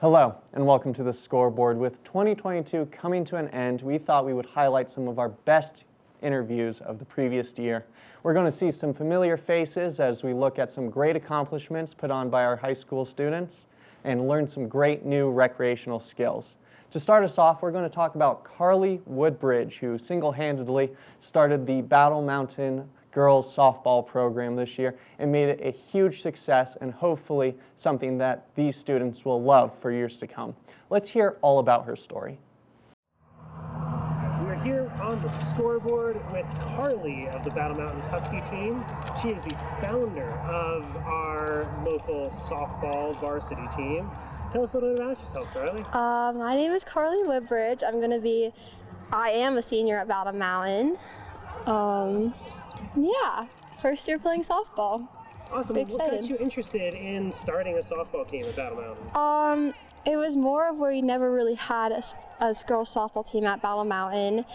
Hello, and welcome to the Scoreboard. With 2022 coming to an end, we thought we would highlight some of our best interviews of the previous year. We're going to see some familiar faces as we look at some great accomplishments put on by our high school students and learn some great new recreational skills. To start us off, we're going to talk about Carly Woodbridge, who single-handedly started the Battle Mountain girls softball program this year and made it a huge success and hopefully something that these students will love for years to come. Let's hear all about her story. We are here on the Scoreboard with Carly of the Battle Mountain Husky team. She is the founder of our local softball varsity team. Tell us a little bit about yourself, Carly. My name is Carly Woodbridge. I am a senior at Battle Mountain. Yeah, first year playing softball. Awesome. Big What got you interested in starting a softball team at Battle Mountain? It was more of where we never really had a girls softball team at Battle Mountain.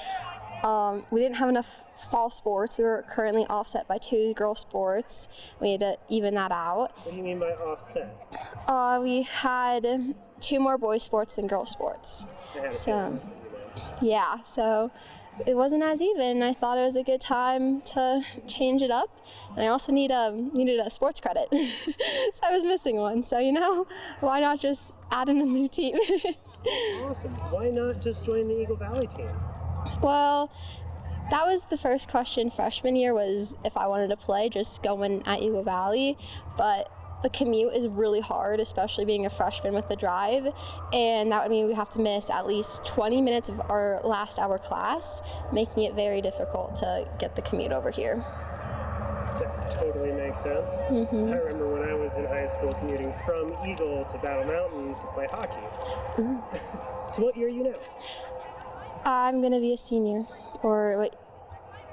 We didn't have enough fall sports. We were currently offset by 2 girl sports. We had to even that out. What do you mean by offset? We had 2 more boys sports than girl sports. So it wasn't as even. I thought it was a good time to change it up, and I also needed a sports credit, so I was missing one. So why not just add in a new team? Awesome. Why not just join the Eagle Valley team? Well, that was the first question freshman year, was if I wanted to play, just going at Eagle Valley, but the commute is really hard, especially being a freshman with the drive, and that would mean we have to miss at least 20 minutes of our last hour class, making it very difficult to get the commute over here. That totally makes sense. Mm-hmm. I remember when I was in high school commuting from Eagle to Battle Mountain to play hockey. So what year are you now? I'm going to be a senior, or wait.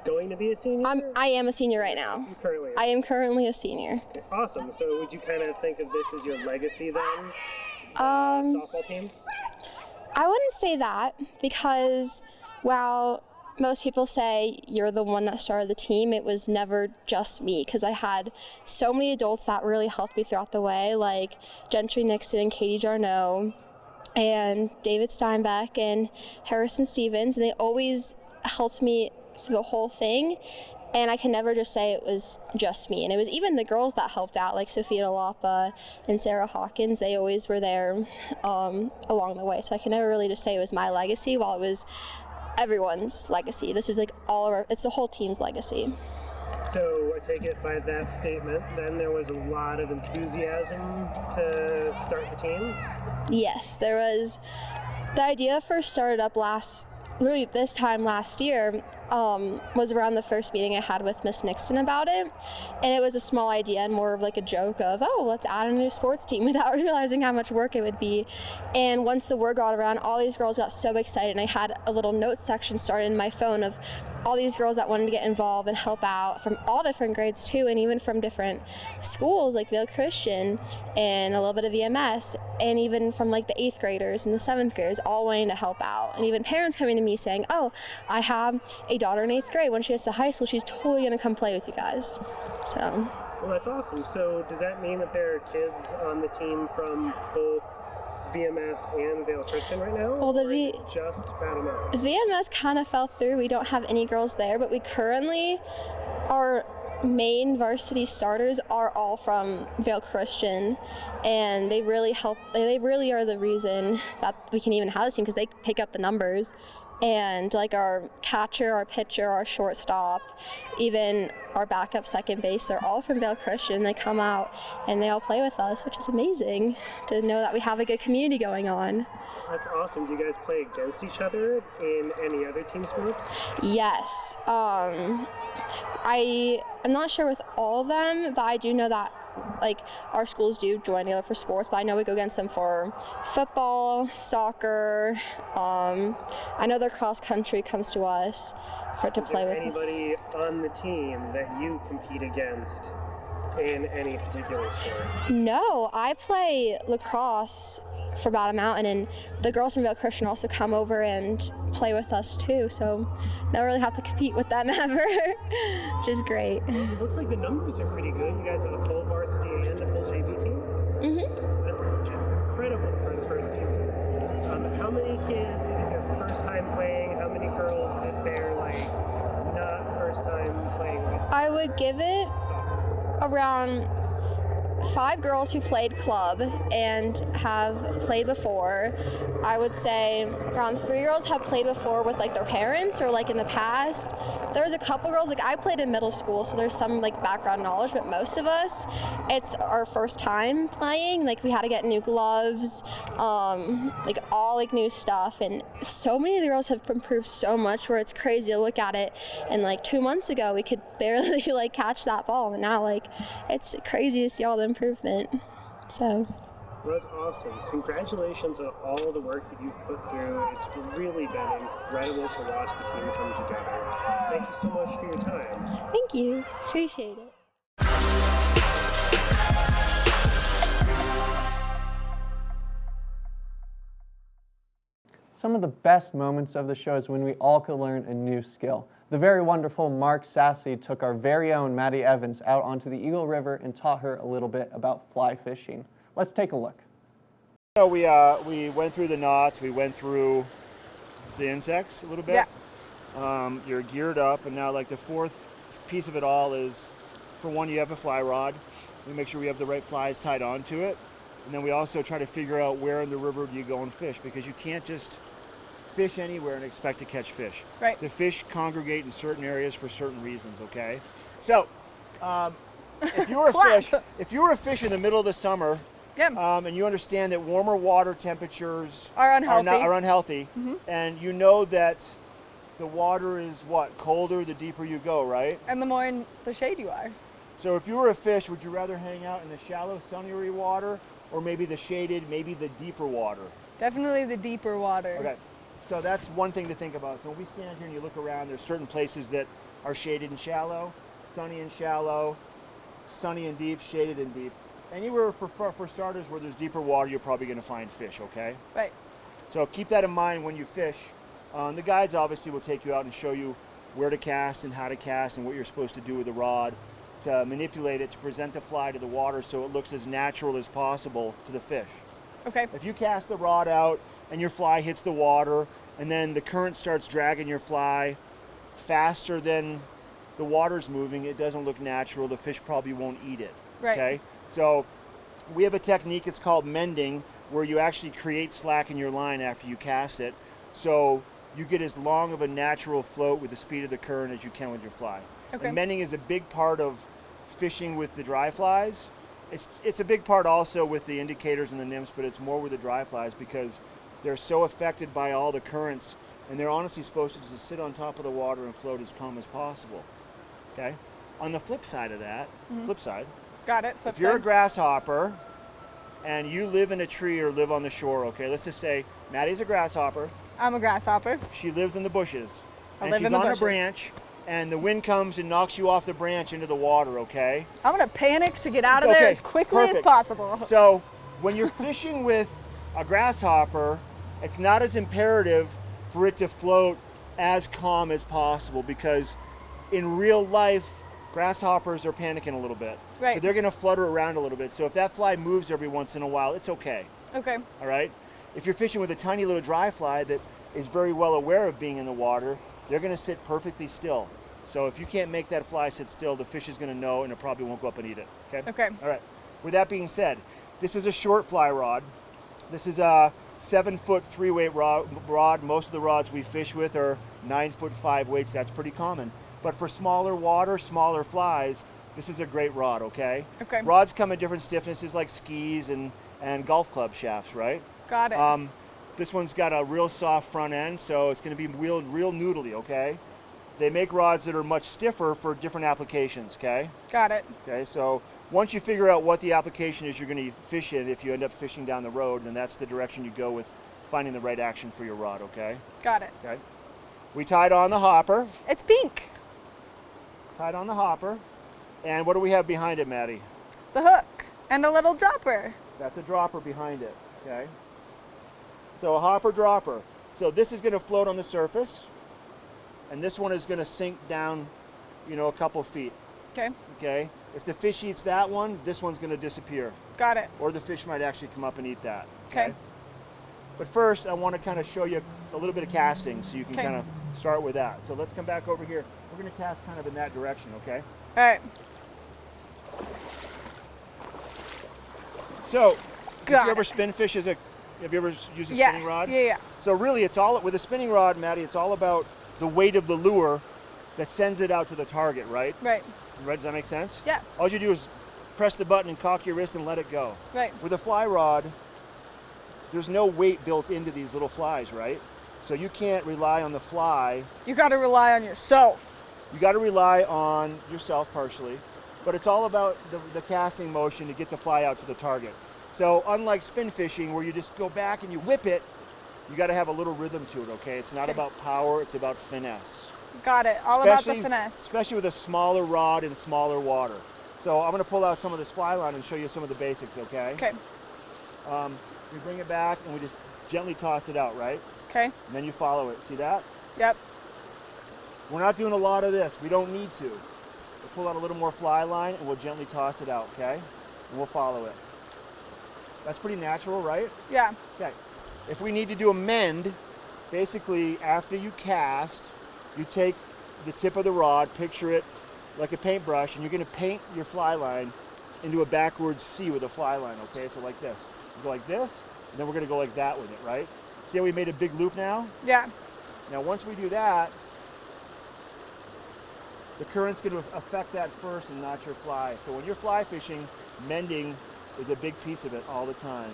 Going to be a senior? I am a senior right now. You currently are? I am currently a senior. Okay, awesome. So would you kind of think of this as your legacy then? Softball team? I wouldn't say that, because while most people say you're the one that started the team, it was never just me, because I had so many adults that really helped me throughout the way, like Gentry Nixon and Katie Jarneau and David Steinbeck and Harrison Stevens, and they always helped me through the whole thing, and I can never just say it was just me. And it was even the girls that helped out, like Sophia DeLapa and Sarah Hawkins. They always were there along the way, so I can never really just say it was my legacy, while it was everyone's legacy. This is like it's the whole team's legacy. So I take it by that statement, then there was a lot of enthusiasm to start the team? Yes, there was. The idea first started up this time last year, was around the first meeting I had with Miss Nixon about it, and it was a small idea and more of like a joke of, let's add a new sports team, without realizing how much work it would be. And once the word got around, all these girls got so excited, and I had a little notes section started in my phone of all these girls that wanted to get involved and help out from all different grades too, and even from different schools like Vail Christian and a little bit of EMS, and even from like the 8th graders and the 7th graders, all wanting to help out. And even parents coming to me saying, I have a daughter in 8th grade. When she gets to high school, she's totally going to come play with you guys. So. Well, that's awesome. So does that mean that there are kids on the team from both VMS and Vail Christian right now? Well, just Battle Mountain? VMS kind of fell through. We don't have any girls there, but we currently, our main varsity starters are all from Vail Christian, and they really help. They really are the reason that we can even have this team, because they pick up the numbers. And like our catcher, our pitcher, our shortstop, even our backup second base, they're all from Vail Christian. They come out and they all play with us, which is amazing to know that we have a good community going on. That's awesome. Do you guys play against each other in any other team sports? Yes. I'm not sure with all of them, but I do know that our schools do join together for sports, but I know we go against them for football, soccer. I know their cross country comes to us to play with. Is there anybody on the team that you compete against in any particular sport? No, I play lacrosse for Battle Mountain, and the girls from Vail Christian also come over and play with us too, so never really have to compete with them ever, which is great. It looks like the numbers are pretty good. You guys have a full varsity and a full JV team? Mm-hmm. That's incredible for the first season. How many kids is it their first time playing? How many girls is it their not first time playing with I would give it soccer? around 5 girls who played club and have played before. I would say around 3 girls have played before with their parents or in the past. There was a couple girls, I played in middle school, so there's some background knowledge, but most of us, it's our first time playing. We had to get new gloves, all new stuff, and so many of the girls have improved so much where it's crazy to look at it. And 2 months ago, we could barely catch that ball, and now it's crazy to see all the improvement. So. Well, that's awesome. Congratulations on all the work that you've put through. It's really been incredible to watch the team come together. Thank you so much for your time. Thank you. Appreciate it. Some of the best moments of the show is when we all could learn a new skill. The very wonderful Mark Sassy took our very own Maddie Evans out onto the Eagle River and taught her a little bit about fly fishing. Let's take a look. So we went through the knots, we went through the insects a little bit. Yeah. You're geared up, and now the fourth piece of it all is, for one, you have a fly rod. We make sure we have the right flies tied onto it. And then we also try to figure out where in the river do you go and fish, because you can't just fish anywhere and expect to catch fish. Right. The fish congregate in certain areas for certain reasons, okay? So, if you were a fish in the middle of the summer, Yeah. and you understand that warmer water temperatures Are unhealthy. are unhealthy, and you know that the water is colder the deeper you go, right? And the more in the shade you are. So if you were a fish, would you rather hang out in the shallow, sunnier water, or maybe the shaded, maybe the deeper water? Definitely the deeper water. Okay, so that's one thing to think about. So when we stand here and you look around, there's certain places that are shaded and shallow, sunny and shallow, sunny and deep, shaded and deep. Anywhere for starters where there's deeper water, you're probably going to find fish, okay? Right. So keep that in mind when you fish. The guides obviously will take you out and show you where to cast and how to cast and what you're supposed to do with the rod to manipulate it to present the fly to the water so it looks as natural as possible to the fish. Okay. If you cast the rod out and your fly hits the water and then the current starts dragging your fly faster than the water's moving, it doesn't look natural. The fish probably won't eat it. Right. Okay? So we have a technique, it's called mending, where you actually create slack in your line after you cast it. So you get as long of a natural float with the speed of the current as you can with your fly. Okay. And mending is a big part of fishing with the dry flies. It's a big part also with the indicators and the nymphs, but it's more with the dry flies because they're so affected by all the currents, and they're honestly supposed to just sit on top of the water and float as calm as possible. Okay? On the flip side of that, Got it. Flip if you're a side. grasshopper and you live in a tree or live on the shore, okay, let's just say Maddie's a grasshopper. I'm a grasshopper. She lives in the bushes. I And live she's in the on bushes. a branch, and the wind comes and knocks you off the branch into the water, okay? I'm gonna panic to get out of there Okay, as quickly as perfect. possible. So when you're fishing with a grasshopper, it's not as imperative for it to float as calm as possible because in real life, grasshoppers are panicking a little bit. Right. So they're gonna flutter around a little bit. So if that fly moves every once in a while, it's okay, Okay. all right? If you're fishing with a tiny little dry fly that is very well aware of being in the water, they're gonna sit perfectly still. So if you can't make that fly sit still, the fish is gonna know and it probably won't go up and eat it, okay? Okay. All right, with that being said, this is a short fly rod. This is a 7-foot 3-weight rod. Most of the rods we fish with are 9-foot 5 weights. That's pretty common. But for smaller water, smaller flies, this is a great rod, okay? Okay. Rods come in different stiffnesses like skis and golf club shafts, right? Got it. This one's got a real soft front end, so it's going to be real noodly, okay? They make rods that are much stiffer for different applications, okay? Got it. Okay, so once you figure out what the application is you're going to fish in, if you end up fishing down the road, then that's the direction you go with finding the right action for your rod, okay? Got it. Okay. We tied on the hopper. It's pink. Tied on the hopper. And what do we have behind it, Maddie? The hook and a little dropper. That's a dropper behind it, okay? So a hopper dropper. So this is going to float on the surface, and this one is going to sink down, a couple feet, Okay. okay? If the fish eats that one, this one's going to disappear. Got it. Or the fish might actually come up and eat that. Okay. But first, I want to kind of show you a little bit of casting so you can Okay. kind of start with that. So let's come back over here. We're going to cast kind of in that direction, okay? All right. So, did Got you ever it. spin fish have you ever used a Yeah. spinning rod? Yeah. So really, it's all, with a spinning rod, Maddie, it's all about the weight of the lure that sends it out to the target, right? Right. Right, does that make sense? Yeah. All you do is press the button and cock your wrist and let it go. Right. With a fly rod, there's no weight built into these little flies, right? So you can't rely on the fly. You got to rely on yourself. You got to rely on yourself partially, but it's all about the casting motion to get the fly out to the target. So unlike spin fishing where you just go back and you whip it, you got to have a little rhythm to it, okay? It's not about power, it's about finesse. Got it. All about the finesse. Especially with a smaller rod and smaller water. So I'm going to pull out some of this fly line and show you some of the basics, okay? Okay. We bring it back and we just gently toss it out, right? Okay. And then you follow it. See that? Yep. We're not doing a lot of this. We don't need to. We'll pull out a little more fly line and we'll gently toss it out, okay? And we'll follow it. That's pretty natural, right? Yeah. Okay. If we need to do a mend, basically after you cast, you take the tip of the rod, picture it like a paintbrush, and you're going to paint your fly line into a backwards C with a fly line, okay? So like this. You go like this, and then we're going to go like that with it, right? See how we made a big loop now? Yeah. Now once we do that, the current's going to affect that first and not your fly. So when you're fly fishing, mending is a big piece of it all the time.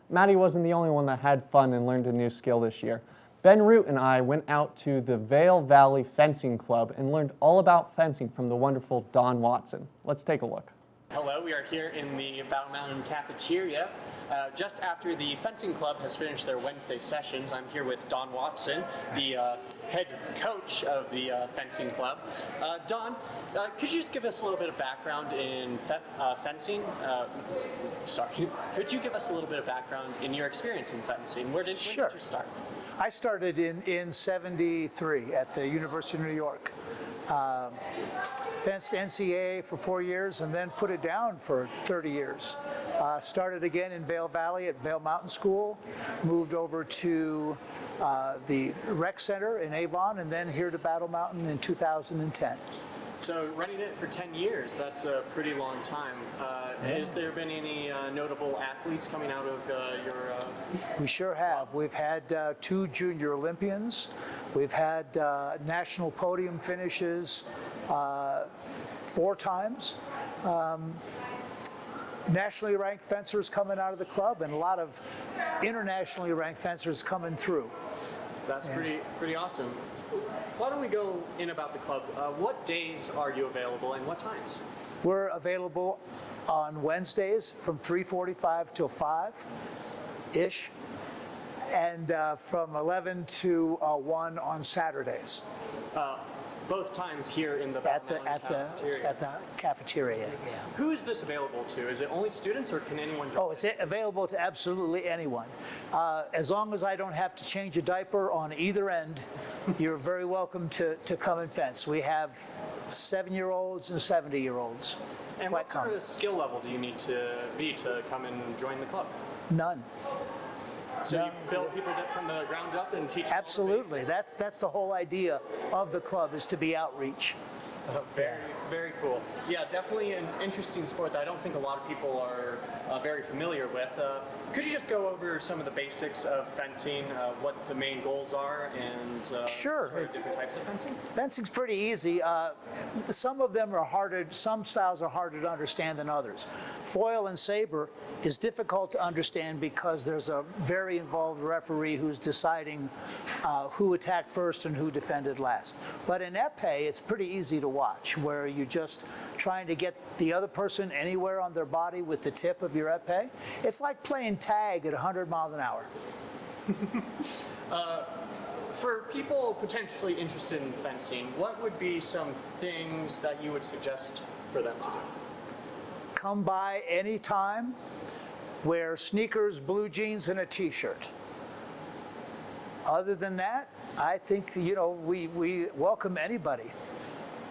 Maddie wasn't the only one that had fun and learned a new skill this year. Ben Root and I went out to the Vail Valley Fencing Club and learned all about fencing from the wonderful Don Watson. Let's take a look. Hello, we are here in the Battle Mountain cafeteria. Just after the fencing club has finished their Wednesday sessions, I'm here with Don Watson, the head coach of the fencing club. Don, could you just give us a little bit of background in fencing? Could you give us a little bit of background in your experience in fencing? When did you start? I started in 73 at the University of New York. Fenced NCAA for 4 years and then put it down for 30 years. Started again in Vail Valley at Vail Mountain School, moved over to the rec center in Avon, and then here to Battle Mountain in 2010. So running it for 10 years, that's a pretty long time. Has there been any notable athletes coming out of your... We sure have. We've had 2 junior Olympians. We've had national podium finishes 4 times. Nationally ranked fencers coming out of the club and a lot of internationally ranked fencers coming through. That's pretty awesome. Why don't we go in about the club? What days are you available and what times? We're available on Wednesdays from 3:45 till 5-ish, and from 11 to 1 on Saturdays. Both times here in the At the cafeteria. at the cafeteria. Yeah. Who is this available to? Is it only students or can anyone join? Oh, it's available to absolutely anyone. As long as I don't have to change a diaper on either end, you're very welcome to come and fence. We have 7-year-olds and 70-year-olds. And what sort of skill level do you need to be to come and join the club? None. So No. you build people from the ground up and teach them all the Absolutely. basics? That's the whole idea of the club, is to be outreach. Very cool. Yeah, definitely an interesting sport that I don't think a lot of people are very familiar with. Could you just go over some of the basics of fencing, what the main goals are, and Sure, sort of different types of fencing? Fencing's pretty easy. Some of them are harder, some styles are harder to understand than others. Foil and saber is difficult to understand because there's a very involved referee who's deciding who attacked first and who defended last. But in epee, it's pretty easy to watch, where you're just trying to get the other person anywhere on their body with the tip of your epee. It's like playing tag at 100 miles an hour. For people potentially interested in fencing, what would be some things that you would suggest for them to do? Come by anytime, wear sneakers, blue jeans, and a t-shirt. Other than that, I think, you know, we welcome anybody.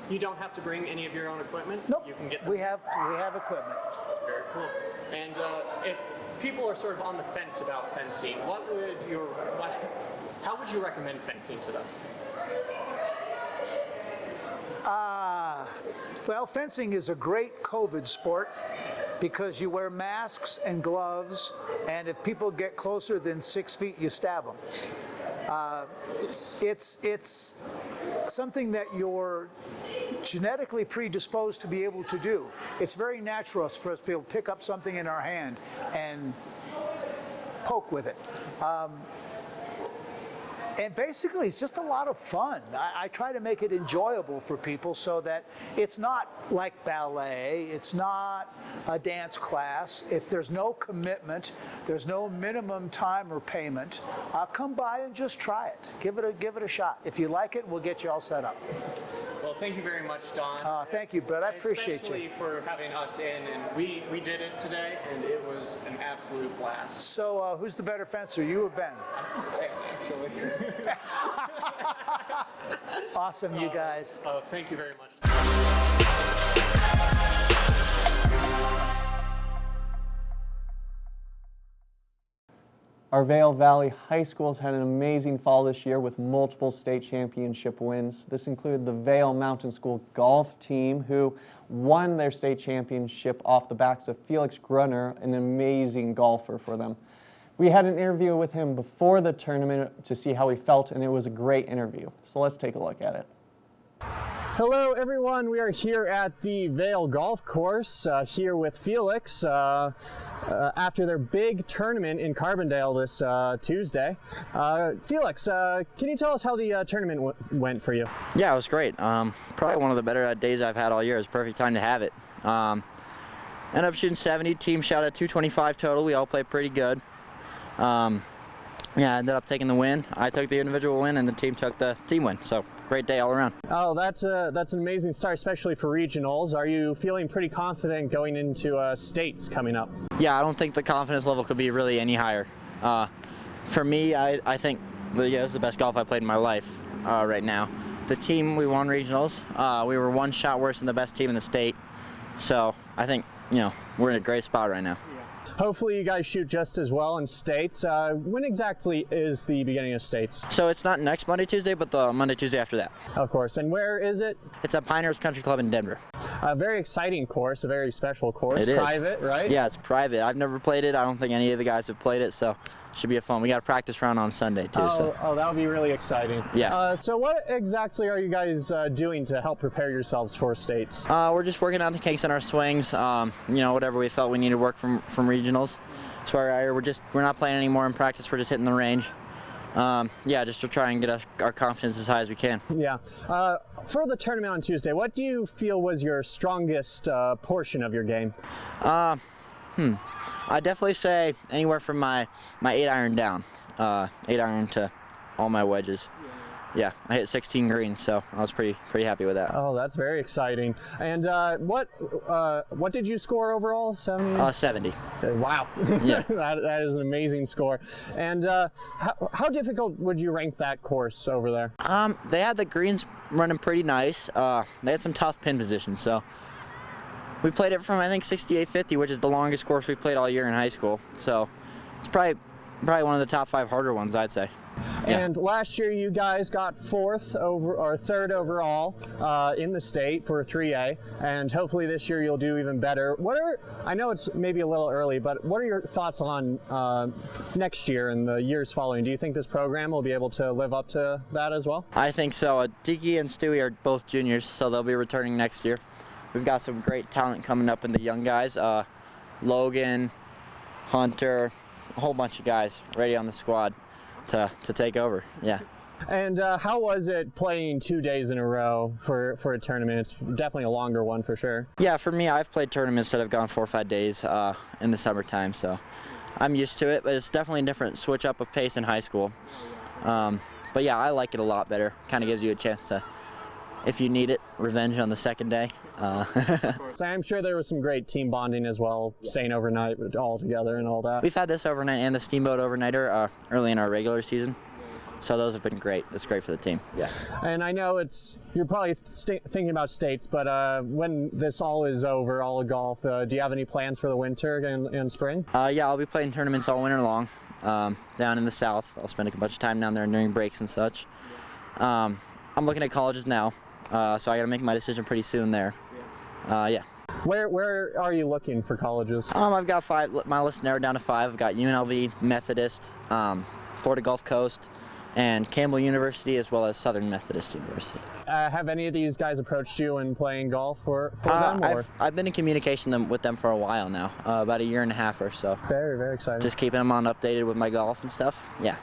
You don't have to bring any of your own equipment? Nope. You can get them. We have equipment. Very cool. And if people are sort of on the fence about fencing, how would you recommend fencing to them? Well, fencing is a great COVID sport because you wear masks and gloves, and if people get closer than 6 feet, you stab them. It's something that you're genetically predisposed to be able to do. It's very natural for us to be able to pick up something in our hand and poke with it. And basically, it's just a lot of fun. I try to make it enjoyable for people so that it's not like ballet, it's not a dance class, there's no commitment, there's no minimum time or payment. Come by and just try it. Give it a shot. If you like it, we'll get you all set up. Well, thank you very much, Don. Thank you, Brett. I appreciate Especially you. for having us in, and we did it today, and it was an absolute blast. So, who's the better fencer, you or Ben? Actually. Awesome, you guys. Thank you very much. Our Vail Valley High Schools had an amazing fall this year with multiple state championship wins. This included the Vail Mountain School golf team, who won their state championship off the backs of Felix Grunner, an amazing golfer for them. We had an interview with him before the tournament to see how he felt, and it was a great interview. So let's take a look at it. Hello everyone, we are here at the Vail Golf Course, here with Felix after their big tournament in Carbondale this Tuesday. Felix, can you tell us how the tournament went for you? Yeah, it was great. Probably one of the better days I've had all year. It was a perfect time to have it. Ended up shooting 70, team shot at 225 total. We all played pretty good. Yeah, I ended up taking the win. I took the individual win and the team took the team win. So great day all around. Oh, that's an amazing start, especially for regionals. Are you feeling pretty confident going into states coming up? Yeah, I don't think the confidence level could be really any higher. For me, I think yeah, this is the best golf I played in my life right now. The team, we won regionals. We were one shot worse than the best team in the state. So I think, you know, we're in a great spot right now. Hopefully you guys shoot just as well in states. When exactly is the beginning of states? So it's not next Monday, Tuesday, but the Monday, Tuesday after that. Of course. And where is it? It's at Pioneers Country Club in Denver. A very exciting course, a very special course. It is. Private, right? Yeah, it's private. I've never played it. I don't think any of the guys have played it, so it should be a fun. We got a practice round on Sunday too. Oh, that would be really exciting. Yeah. So what exactly are you guys doing to help prepare yourselves for states? We're just working on the kinks in our swings. You know, whatever we felt we needed to work from regionals. So we're not playing anymore in practice. We're just hitting the range. Yeah, just to try and get our confidence as high as we can. Yeah. For the tournament on Tuesday, what do you feel was your strongest portion of your game? I definitely say anywhere from my 8-iron down, 8-iron to all my wedges. Yeah, I hit 16 greens, so I was pretty happy with that. Oh, that's very exciting. And what did you score overall? 70? 70. Wow. Yeah. that is an amazing score. And how difficult would you rank that course over there? They had the greens running pretty nice. They had some tough pin positions, so we played it from I think 6850, which is the longest course we've played all year in high school. So it's probably one of the top 5 harder ones, I'd say. Yeah. And last year you guys got third overall in the state for 3A, and hopefully this year you'll do even better. I know it's maybe a little early, but what are your thoughts on next year and the years following? Do you think this program will be able to live up to that as well? I think so. Deke and Stewie are both juniors, so they'll be returning next year. We've got some great talent coming up in the young guys. Logan, Hunter, a whole bunch of guys ready on the squad to take over. Yeah. And how was it playing 2 days in a row for a tournament? It's definitely a longer one for sure. Yeah, for me, I've played tournaments that have gone 4 or 5 days in the summertime, so I'm used to it, but it's definitely a different switch up of pace in high school. But yeah, I like it a lot better. Kind of gives you a chance to, if you need it, revenge on the second day. So I'm sure there was some great team bonding as well, staying overnight all together and all that. We've had this overnight and the Steamboat overnighter early in our regular season. So those have been great. It's great for the team. Yeah. And I know you're probably thinking about states, but when this all is over, all of golf, do you have any plans for the winter and spring? Yeah, I'll be playing tournaments all winter long down in the South. I'll spend a bunch of time down there during breaks and such. I'm looking at colleges now, so I got to make my decision pretty soon there. Yeah. Where are you looking for colleges? I've got 5. My list narrowed down to 5. I've got UNLV, Methodist, Florida Gulf Coast, and Campbell University, as well as Southern Methodist University. Have any of these guys approached you in playing golf for them? Or? I've been in communication with them for a while now, about a year and a half or so. Very, very exciting. Just keeping them updated with my golf and stuff. Yeah.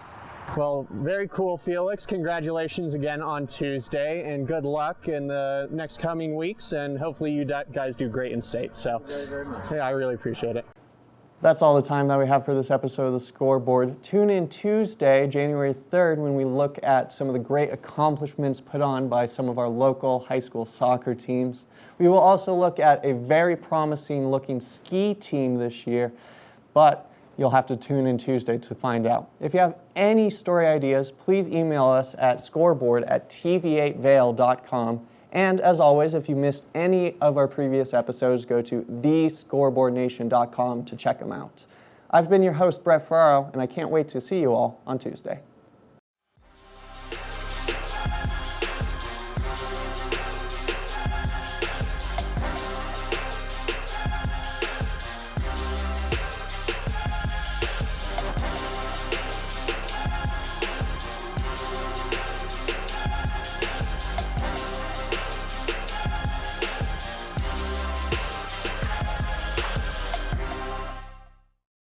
Well, very cool, Felix. Congratulations again on Tuesday, and good luck in the next coming weeks, and hopefully you guys do great in state. So, Very, very much. Yeah, I really appreciate it. That's all the time that we have for this episode of The Scoreboard. Tune in Tuesday, January 3rd, when we look at some of the great accomplishments put on by some of our local high school soccer teams. We will also look at a very promising looking ski team this year, but you'll have to tune in Tuesday to find out. If you have any story ideas, please email us at scoreboard@tv8vail.com. And as always, if you missed any of our previous episodes, go to thescoreboardnation.com to check them out. I've been your host, Brett Ferraro, and I can't wait to see you all on Tuesday.